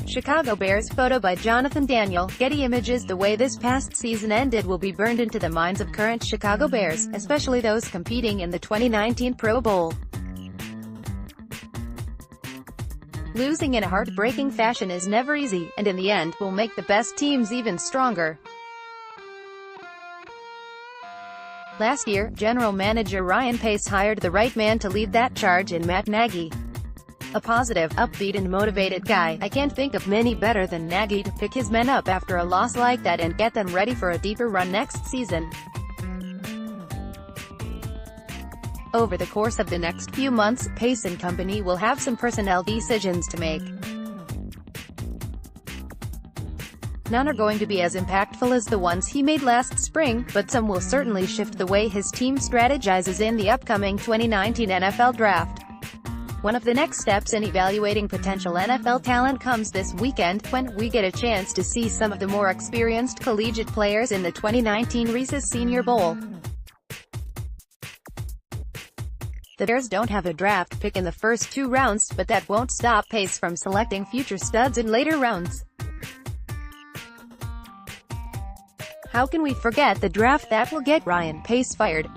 Chicago Bears photo by Jonathan Daniel, Getty Images. The way this past season ended will be burned into the minds of current Chicago Bears, especially those competing in the 2019 Pro Bowl. Losing in a heartbreaking fashion is never easy, and in the end, will make the best teams even stronger. Last year, general manager Ryan Pace hired the right man to lead that charge in Matt Nagy. A positive, upbeat and motivated guy. I can't think of many better than Nagy to pick his men up after a loss like that and get them ready for a deeper run next season. Over the course of the next few months, Pace and company will have some personnel decisions to make. None are going to be as impactful as the ones he made last spring, but some will certainly shift the way his team strategizes in the upcoming 2019 NFL Draft. One of the next steps in evaluating potential NFL talent comes this weekend, when we get a chance to see some of the more experienced collegiate players in the 2019 Reese's Senior Bowl. The Bears don't have a draft pick in the first 2 rounds, but that won't stop Pace from selecting future studs in later rounds. How can we forget the draft that will get Ryan Pace fired?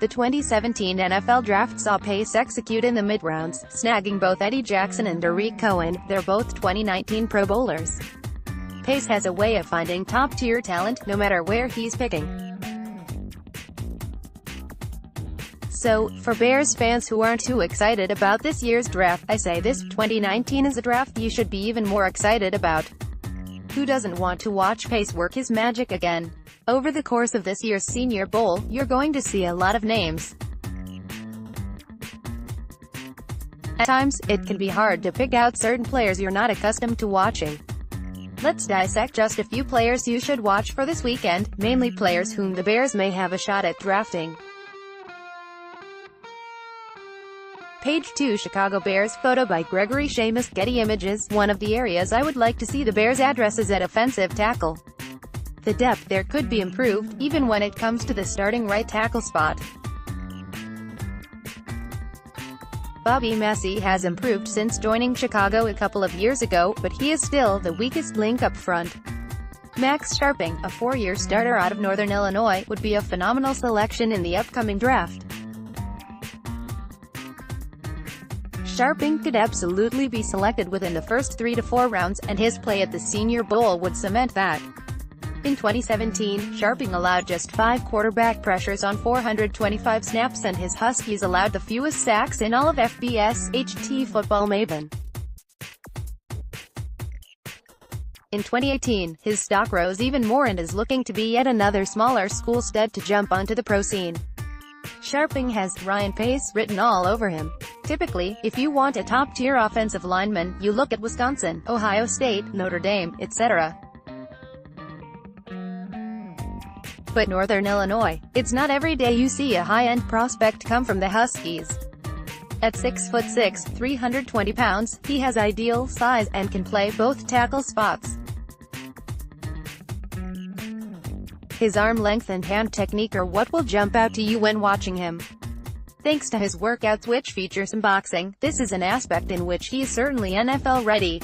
The 2017 NFL Draft saw Pace execute in the mid-rounds, snagging both Eddie Jackson and Derek Cohen. They're both 2019 Pro Bowlers. Pace has a way of finding top-tier talent, no matter where he's picking. So, for Bears fans who aren't too excited about this year's draft, I say this 2019 is a draft you should be even more excited about. Who doesn't want to watch Pace work his magic again? Over the course of this year's Senior Bowl, you're going to see a lot of names. At times, it can be hard to pick out certain players you're not accustomed to watching. Let's dissect just a few players you should watch for this weekend, mainly players whom the Bears may have a shot at drafting. Page 2 Chicago Bears photo by Gregory Seamus, Getty Images. One of the areas I would like to see the Bears address is at offensive tackle. The depth there could be improved, even when it comes to the starting right tackle spot. Bobby Massey has improved since joining Chicago a couple of years ago, but he is still the weakest link up front. Max Scharping, a 4-year starter out of Northern Illinois, would be a phenomenal selection in the upcoming draft. Scharping could absolutely be selected within the first 3 to 4 rounds, and his play at the Senior Bowl would cement that. In 2017, Scharping allowed just 5 quarterback pressures on 425 snaps, and his Huskies allowed the fewest sacks in all of FBS. HT Football Maven. In 2018, his stock rose even more and is looking to be yet another smaller school stud to jump onto the pro scene. Scharping has Ryan Pace written all over him. Typically, if you want a top-tier offensive lineman, you look at Wisconsin, Ohio State, Notre Dame, etc. But Northern Illinois, it's not every day you see a high-end prospect come from the Huskies. At 6'6", 320 pounds, he has ideal size, and can play both tackle spots. His arm length and hand technique are what will jump out to you when watching him. Thanks to his workouts which feature some boxing, this is an aspect in which he is certainly NFL ready.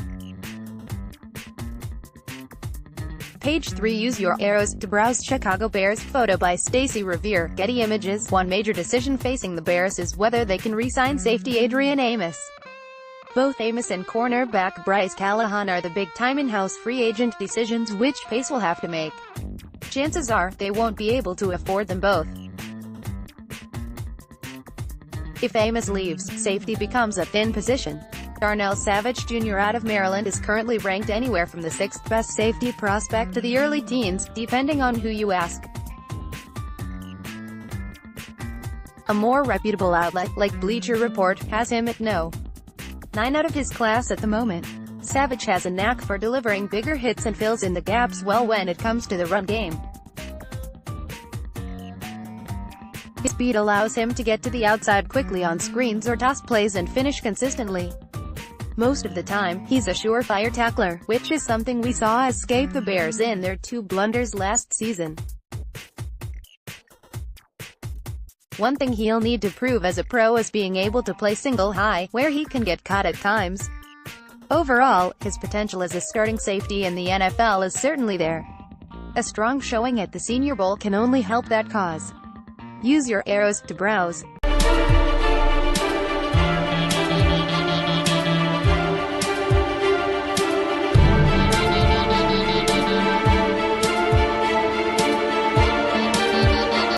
Page 3 Use your arrows to browse Chicago Bears photo by Stacey Revere, Getty Images. One major decision facing the Bears is whether they can re-sign safety Adrian Amos. Both Amos and cornerback Bryce Callahan are the big-time in-house free agent decisions which Pace will have to make. Chances are, they won't be able to afford them both. If Amos leaves, safety becomes a thin position. Darnell Savage Jr. out of Maryland is currently ranked anywhere from the 6th best safety prospect to the early teens, depending on who you ask. A more reputable outlet, like Bleacher Report, has him at no. 9 out of his class at the moment. Savage has a knack for delivering bigger hits and fills in the gaps well when it comes to the run game. His speed allows him to get to the outside quickly on screens or toss plays and finish consistently. Most of the time, he's a surefire tackler, which is something we saw escape the Bears in their 2 blunders last season. One thing he'll need to prove as a pro is being able to play single high, where he can get caught at times. Overall, his potential as a starting safety in the NFL is certainly there. A strong showing at the Senior Bowl can only help that cause. Use your arrows to browse.